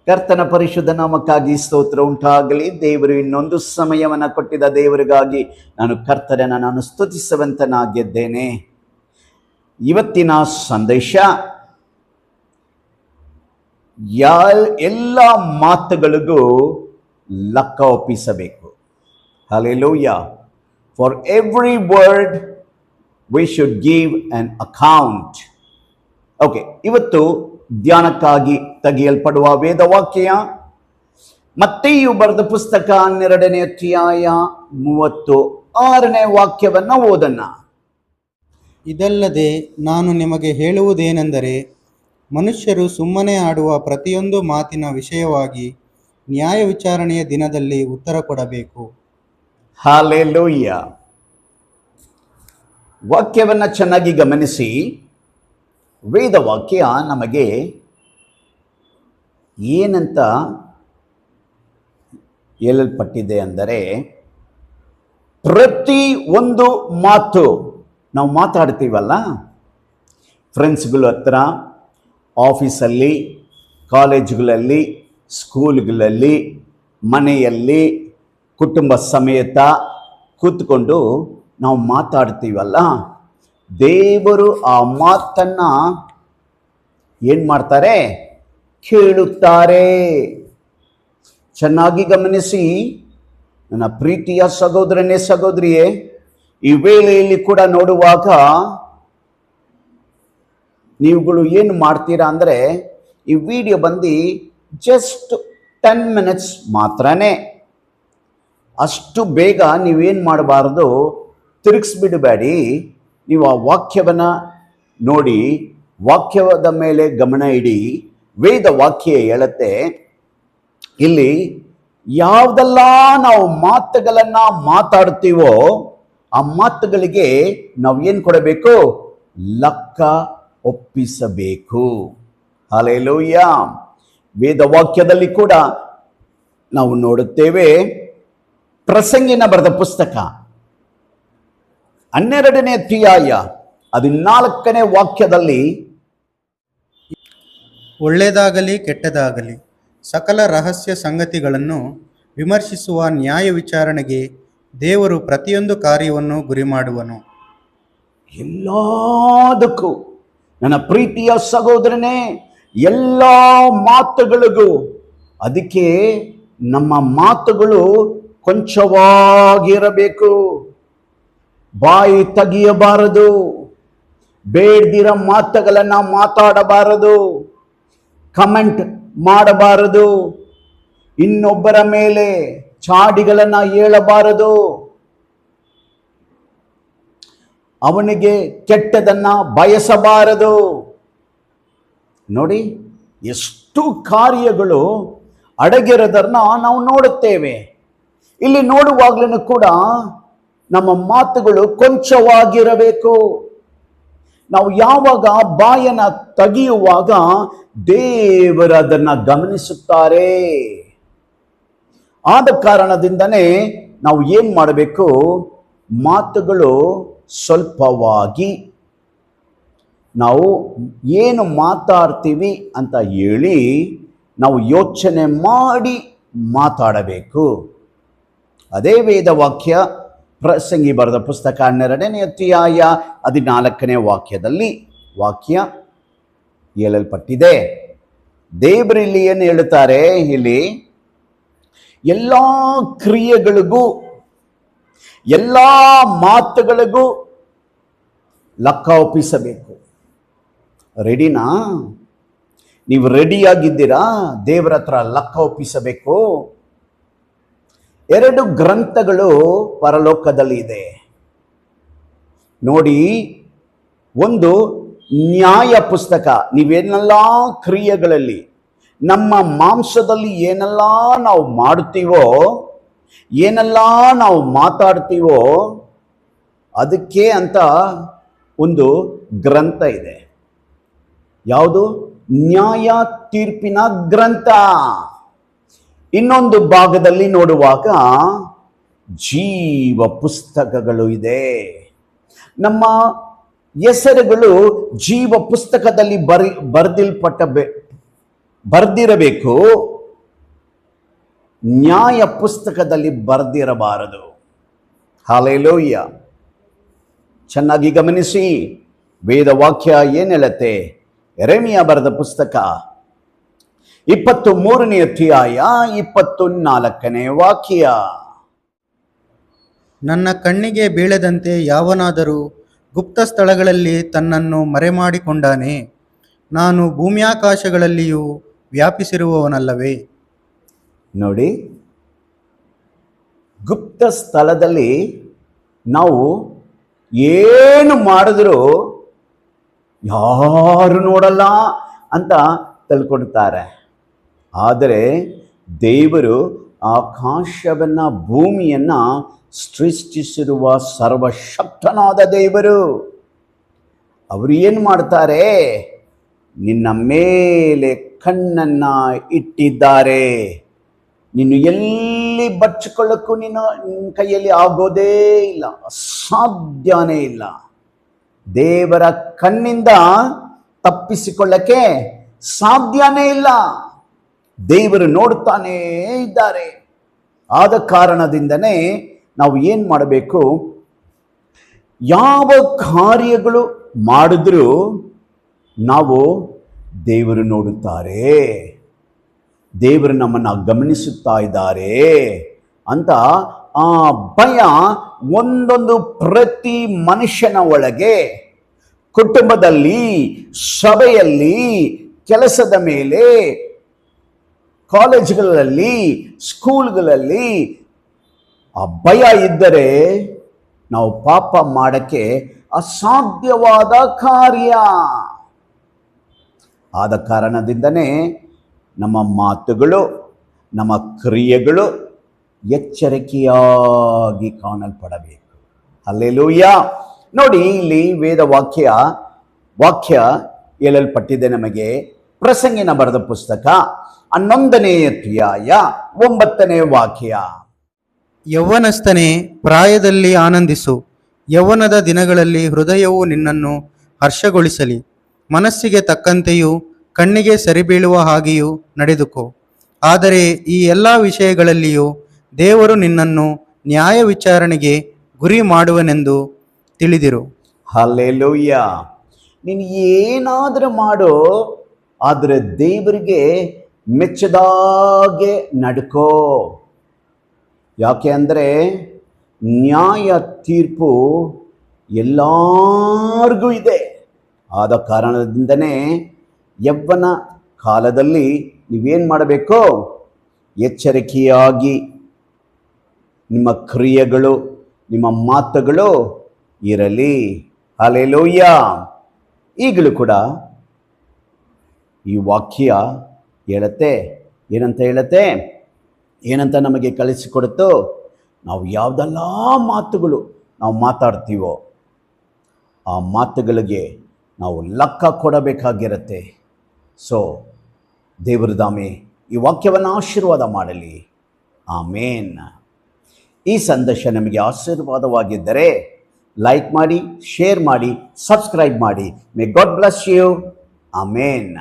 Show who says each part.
Speaker 1: ಕರ್ತನ ಪರಿಶುದ್ಧ ನಾಮಕ್ಕಾಗಿ ಸ್ತೋತ್ರ ಉಂಟಾಗಲಿ. ದೇವರು ಇನ್ನೊಂದು ಸಮಯವನ್ನು ಕೊಟ್ಟಿದ್ದ ದೇವರಿಗಾಗಿ ನಾನು ಸ್ತುತಿಸುವಂತನಾಗಿದ್ದೇನೆ. ಇವತ್ತಿನ ಸಂದೇಶ ಎಲ್ಲ ಮಾತುಗಳಿಗೂ ಲೆಕ್ಕ ಒಪ್ಪಿಸಬೇಕು. Hallelujah. For every word we should give on account. Okay, ಇವತ್ತು ಧ್ಯಾನಕ್ಕಾಗಿ ತೆಗೆಯಲ್ಪಡುವ ವೇದವಾಕ್ಯ ಮತ್ತೇಯು ಬರೆದ ಪುಸ್ತಕ 12ನೇ ಅಧ್ಯಾಯ 36ನೇ ವಾಕ್ಯವನ್ನು ಓದೋಣ.
Speaker 2: ಇದಲ್ಲದೆ ನಾನು ನಿಮಗೆ ಹೇಳುವುದೇನೆಂದರೆ, ಮನುಷ್ಯರು ಸುಮ್ಮನೆ ಆಡುವ ಪ್ರತಿಯೊಂದು ಮಾತಿನ ವಿಷಯವಾಗಿ ನ್ಯಾಯ ವಿಚಾರಣೆಯ ದಿನದಲ್ಲಿ ಉತ್ತರ ಕೊಡಬೇಕು.
Speaker 1: ಹಲ್ಲೆಲೂಯಾ. ವಾಕ್ಯವನ್ನು ಚೆನ್ನಾಗಿ ಗಮನಿಸಿ. ವೇದವಾಕ್ಯ ನಮಗೆ ಏನಂತ ಹೇಳಲ್ಪಟ್ಟಿದೆ ಅಂದರೆ, ಪ್ರತಿ ಒಂದು ಮಾತು ನಾವು ಮಾತಾಡ್ತೀವಲ್ಲ, ಫ್ರೆಂಡ್ಸ್ಗಳ ಹತ್ರ, ಆಫೀಸಲ್ಲಿ, ಕಾಲೇಜುಗಳಲ್ಲಿ, ಸ್ಕೂಲ್ಗಳಲ್ಲಿ, ಮನೆಯಲ್ಲಿ, ಕುಟುಂಬ ಸಮೇತ ಕೂತ್ಕೊಂಡು ನಾವು ಮಾತಾಡ್ತೀವಲ್ಲ, ದೇವರು ಆ ಮಾತನ್ನ ಏನು ಮಾಡ್ತಾರೆ? ಕೇಳುತ್ತಾರೆ. ಚೆನ್ನಾಗಿ ಗಮನಿಸಿ ನನ್ನ ಪ್ರೀತಿಯ ಸಹೋದರನೇ ಸಹೋದರಿಯೇ, ಈ ವೇಳೆಯಲ್ಲಿ ಕೂಡ ನೋಡುವಾಗ ನೀವುಗಳು ಏನು ಮಾಡ್ತೀರಾ ಅಂದರೆ, ಈ ವಿಡಿಯೋ ಬಂದು ಜಸ್ಟ್ 10 ಮಿನಿಟ್ಸ್ ಮಾತ್ರನೇ. ಅಷ್ಟು ಬೇಗ ನೀವೇನು ಮಾಡಬಾರ್ದು, ತಿರುಗಿಸ್ಬಿಡಬೇಡಿ. ನೀವು ಆ ವಾಕ್ಯವನ್ನು ನೋಡಿ, ವಾಕ್ಯದ ಮೇಲೆ ಗಮನ ಇಡಿ. ವೇದ ವಾಕ್ಯ ಹೇಳುತ್ತೆ, ಇಲ್ಲಿ ಯಾವುದೆಲ್ಲ ನಾವು ಮಾತುಗಳನ್ನು ಮಾತಾಡ್ತೀವೋ ಆ ಮಾತುಗಳಿಗೆ ನಾವು ಏನು ಕೊಡಬೇಕು? ಲೆಕ್ಕ ಒಪ್ಪಿಸಬೇಕು. ಹಲ್ಲೆಲೂಯಾ. ವೇದ ವಾಕ್ಯದಲ್ಲಿ ಕೂಡ ನಾವು ನೋಡುತ್ತೇವೆ. ಪ್ರಸಂಗಿನ ಬರೆದ ಪುಸ್ತಕ 12ನೇ ಅಧ್ಯಾಯ 14ನೇ ವಾಕ್ಯದಲ್ಲಿ,
Speaker 2: ಒಳ್ಳೆಯದಾಗಲಿ ಕೆಟ್ಟದಾಗಲಿ ಸಕಲ ರಹಸ್ಯ ಸಂಗತಿಗಳನ್ನು ವಿಮರ್ಶಿಸುವ ನ್ಯಾಯ ವಿಚಾರಣೆಗೆ ದೇವರು ಪ್ರತಿಯೊಂದು ಕಾರ್ಯವನ್ನು ಗುರಿ ಮಾಡುವನು.
Speaker 1: ಎಲ್ಲದಕ್ಕೂ ನನ್ನ ಪ್ರೀತಿಯ ಸಹೋದರನೇ, ಎಲ್ಲ ಮಾತುಗಳಿಗೂ, ಅದಕ್ಕೆ ನಮ್ಮ ಮಾತುಗಳು ಕೊಂಚವಾಗಿರಬೇಕು. ಬಾಯಿ ತೆಗೆಯಬಾರದು, ಬೇಡ್ದಿರೋ ಮಾತುಗಳನ್ನು ಮಾತಾಡಬಾರದು, ಕಮೆಂಟ್ ಮಾಡಬಾರದು, ಇನ್ನೊಬ್ಬರ ಮೇಲೆ ಚಾಡಿಗಳನ್ನು ಹೇಳಬಾರದು, ಅವನಿಗೆ ಕೆಟ್ಟದನ್ನ ಬಯಸಬಾರದು. ನೋಡಿ, ಎಷ್ಟು ಕಾರ್ಯಗಳು ಅಡಗಿರೋದನ್ನ ನಾವು ನೋಡುತ್ತೇವೆ. ಇಲ್ಲಿ ನೋಡುವಾಗ್ಲೂ ಕೂಡ ನಮ್ಮ ಮಾತುಗಳು ಕೊಂಚವಾಗಿರಬೇಕು. ನಾವು ಯಾವಾಗ ಬಾಯನ್ನ ತೆಗೆಯುವಾಗ ದೇವರು ಅದನ್ನು ಗಮನಿಸುತ್ತಾರೆ. ಆದ ಕಾರಣದಿಂದನೇ ನಾವು ಏನು ಮಾಡಬೇಕು? ಮಾತುಗಳು ಸ್ವಲ್ಪವಾಗಿ, ನಾವು ಏನು ಮಾತಾಡ್ತೀವಿ ಅಂತ ಹೇಳಿ ನಾವು ಯೋಚನೆ ಮಾಡಿ ಮಾತಾಡಬೇಕು. ಅದೇ ವೇದವಾಕ್ಯ ಪ್ರಸಂಗಿ ಬರೆದ ಪುಸ್ತಕ 12ನೇ ಅಧ್ಯಾಯ 14ನೇ ವಾಕ್ಯದಲ್ಲಿ ವಾಕ್ಯ ಹೇಳಲ್ಪಟ್ಟಿದೆ. ದೇವರು ಇಲ್ಲಿ ಏನು ಹೇಳುತ್ತಾರೆ? ಇಲ್ಲಿ ಎಲ್ಲ ಕ್ರಿಯೆಗಳಿಗೂ, ಎಲ್ಲ ಮಾತುಗಳಿಗೂ ಲೆಕ್ಕ ಒಪ್ಪಿಸಬೇಕು. ರೆಡಿನಾ? ನೀವು ರೆಡಿಯಾಗಿದ್ದೀರಾ? ದೇವರ ಹತ್ರ ಲೆಕ್ಕ ಒಪ್ಪಿಸಬೇಕು. 2 ಗ್ರಂಥಗಳು ಪರಲೋಕದಲ್ಲಿ ಇದೆ ನೋಡಿ. ಒಂದು ನ್ಯಾಯ ಪುಸ್ತಕ. ನೀವೇನೆಲ್ಲ ಕ್ರಿಯೆಗಳಲ್ಲಿ, ನಮ್ಮ ಮಾಂಸದಲ್ಲಿ ಏನೆಲ್ಲ ನಾವು ಮಾಡ್ತೀವೋ, ಏನೆಲ್ಲ ನಾವು ಮಾತಾಡ್ತೀವೋ, ಅದಕ್ಕೆ ಅಂತ ಒಂದು ಗ್ರಂಥ ಇದೆ. ಯಾವುದು? ನ್ಯಾಯ ತೀರ್ಪಿನ ಗ್ರಂಥ. ಇನ್ನೊಂದು ಭಾಗದಲ್ಲಿ ನೋಡುವಾಗ ಜೀವ ಪುಸ್ತಕಗಳು ಇದೆ. ನಮ್ಮ ಹೆಸರುಗಳು ಜೀವ ಪುಸ್ತಕದಲ್ಲಿ ಬರೆದಿಲ್ಪಟ್ಟ ಬರ್ದಿರಬೇಕು, ನ್ಯಾಯ ಪುಸ್ತಕದಲ್ಲಿ ಬರ್ದಿರಬಾರದು. ಹಲ್ಲೆಲೂಯ. ಚೆನ್ನಾಗಿ ಗಮನಿಸಿ, ವೇದವಾಕ್ಯ ಏನು ಹೇಳುತ್ತೆ? ಯೆರೆಮೀಯ ಬರೆದ ಪುಸ್ತಕ 23ನೇ ಅಧ್ಯಾಯ 24ನೇ ವಾಕ್ಯ.
Speaker 2: ನನ್ನ ಕಣ್ಣಿಗೆ ಬೀಳದಂತೆ ಯಾವನಾದರೂ ಗುಪ್ತ ಸ್ಥಳಗಳಲ್ಲಿ ತನ್ನನ್ನು ಮರೆಮಾಡಿಕೊಂಡಾನೆ. ನಾನು ಭೂಮ್ಯಾಕಾಶಗಳಲ್ಲಿಯೂ ವ್ಯಾಪಿಸಿರುವವನಲ್ಲವೇ?
Speaker 1: ನೋಡಿ, ಗುಪ್ತ ಸ್ಥಳದಲ್ಲಿ ನಾವು ಏನು ಮಾಡಿದ್ರು ಯಾರು ನೋಡಲ್ಲ ಅಂತ ತಿಳ್ಕೊಳ್ತಾರೆ. ಆದರೆ ದೇವರು ಆಕಾಶವನ್ನ, ಭೂಮಿಯನ್ನ ಸೃಷ್ಟಿಸಿರುವ ಸರ್ವಶಕ್ತನಾದ ದೇವರು. ಅವರು ಏನು ಮಾಡ್ತಾರೆ? ನಿನ್ನ ಮೇಲೆ ಕಣ್ಣನ್ನ ಇಟ್ಟಿದ್ದಾರೆ. ನೀನು ಎಲ್ಲಿ ಬಚ್ಚಿಕೊಳ್ಳಕ್ಕೂ ನಿನ್ನ ಕೈಯಲ್ಲಿ ಆಗೋದೇ ಇಲ್ಲ, ಸಾಧ್ಯನೇ ಇಲ್ಲ. ದೇವರ ಕಣ್ಣಿಂದ ತಪ್ಪಿಸಿಕೊಳ್ಳಕ್ಕೆ ಸಾಧ್ಯನೇ ಇಲ್ಲ. ದೇವರು ನೋಡ್ತಾನೇ ಇದ್ದಾರೆ. ಆದ ಕಾರಣದಿಂದನೇ ನಾವು ಏನು ಮಾಡಬೇಕು? ಯಾವ ಕಾರ್ಯಗಳು ಮಾಡಿದ್ರೂ ನಾವು ದೇವರು ನೋಡುತ್ತಾರೆ, ದೇವರು ನಮ್ಮನ್ನು ಗಮನಿಸುತ್ತಾ ಇದ್ದಾರೆ ಅಂತ ಆ ಭಯ ಒಂದೊಂದು ಪ್ರತಿ ಮನುಷ್ಯನ ಒಳಗೆ, ಕುಟುಂಬದಲ್ಲಿ, ಸಭೆಯಲ್ಲಿ, ಕೆಲಸದ ಮೇಲೆ, ಕಾಲೇಜುಗಳಲ್ಲಿ, ಸ್ಕೂಲ್ಗಳಲ್ಲಿ ಆ ಭಯ ಇದ್ದರೆ ನಾವು ಪಾಪ ಮಾಡಕ್ಕೆ ಅಸಾಧ್ಯವಾದ ಕಾರ್ಯ. ಆದ ಕಾರಣದಿಂದನೇ ನಮ್ಮ ಮಾತುಗಳು, ನಮ್ಮ ಕ್ರಿಯೆಗಳು ಎಚ್ಚರಿಕೆಯಾಗಿ ಕಾಣಲ್ಪಡಬೇಕು. ಹಲ್ಲೆಲೂಯ. ನೋಡಿ, ಇಲ್ಲಿ ವೇದ ವಾಕ್ಯ ಹೇಳಲ್ಪಟ್ಟಿದೆ ನಮಗೆ. ಪ್ರಸಂಗಿನ ಬರೆದ ಪುಸ್ತಕ 11ನೇ ಅಧ್ಯಾಯ 9ನೇ ವಾಕ್ಯ.
Speaker 2: ಯೌವನಸ್ಥನೇ, ಪ್ರಾಯದಲ್ಲಿ ಆನಂದಿಸು. ಯೌವನದ ದಿನಗಳಲ್ಲಿ ಹೃದಯವು ನಿನ್ನನ್ನು ಹರ್ಷಗೊಳಿಸಲಿ. ಮನಸ್ಸಿಗೆ ತಕ್ಕಂತೆಯೂ ಕಣ್ಣಿಗೆ ಸರಿಬೀಳುವ ಹಾಗೆಯೂ ನಡೆದುಕೋ. ಆದರೆ ಈ ಎಲ್ಲ ವಿಷಯಗಳಲ್ಲಿಯೂ ದೇವರು ನಿನ್ನನ್ನು ನ್ಯಾಯ ವಿಚಾರಣೆಗೆ ಗುರಿ ಮಾಡುವನೆಂದು ತಿಳಿದಿರು.
Speaker 1: ಹಲ್ಲೆಲೂಯ. ನೀನು ಏನಾದರೂ ಮಾಡು, ಆದರೆ ದೇವರಿಗೆ ಮೆಚ್ಚದಾಗೆ ನಡ್ಕೋ. ಯಾಕೆ ಅಂದರೆ ನ್ಯಾಯ ತೀರ್ಪು ಎಲ್ಲರಿಗೂ ಇದೆ. ಆದ ಕಾರಣದಿಂದನೇ ಯೌವನ ಕಾಲದಲ್ಲಿ ನೀವೇನು ಮಾಡಬೇಕು? ಎಚ್ಚರಿಕೆಯಾಗಿ ನಿಮ್ಮ ಕ್ರಿಯೆಗಳು, ನಿಮ್ಮ ಮಾತುಗಳು ಇರಲಿ. ಹಲ್ಲೆಲೂಯ. ಈಗಲೂ ಕೂಡ ಈ ವಾಕ್ಯ ಹೇಳುತ್ತೆ, ಏನಂತ ನಮಗೆ ಕಳಿಸಿಕೊಡುತ್ತೋ, ನಾವು ಯಾವುದೆಲ್ಲ ಮಾತುಗಳು ನಾವು ಮಾತಾಡ್ತೀವೋ ಆ ಮಾತುಗಳಿಗೆ ನಾವು ಲೆಕ್ಕ ಕೊಡಬೇಕಾಗಿರುತ್ತೆ. ಸೊ ದೇವರು ದಾಮೆ ಈ ವಾಕ್ಯವನ್ನು ಆಶೀರ್ವಾದ ಮಾಡಲಿ. ಆಮೇನ್. ಈ ಸಂದೇಶ ನಮಗೆ ಆಶೀರ್ವಾದವಾಗಿದ್ದರೆ ಲೈಕ್ ಮಾಡಿ, ಶೇರ್ ಮಾಡಿ, ಸಬ್ಸ್ಕ್ರೈಬ್ ಮಾಡಿ. May God bless you. Amen.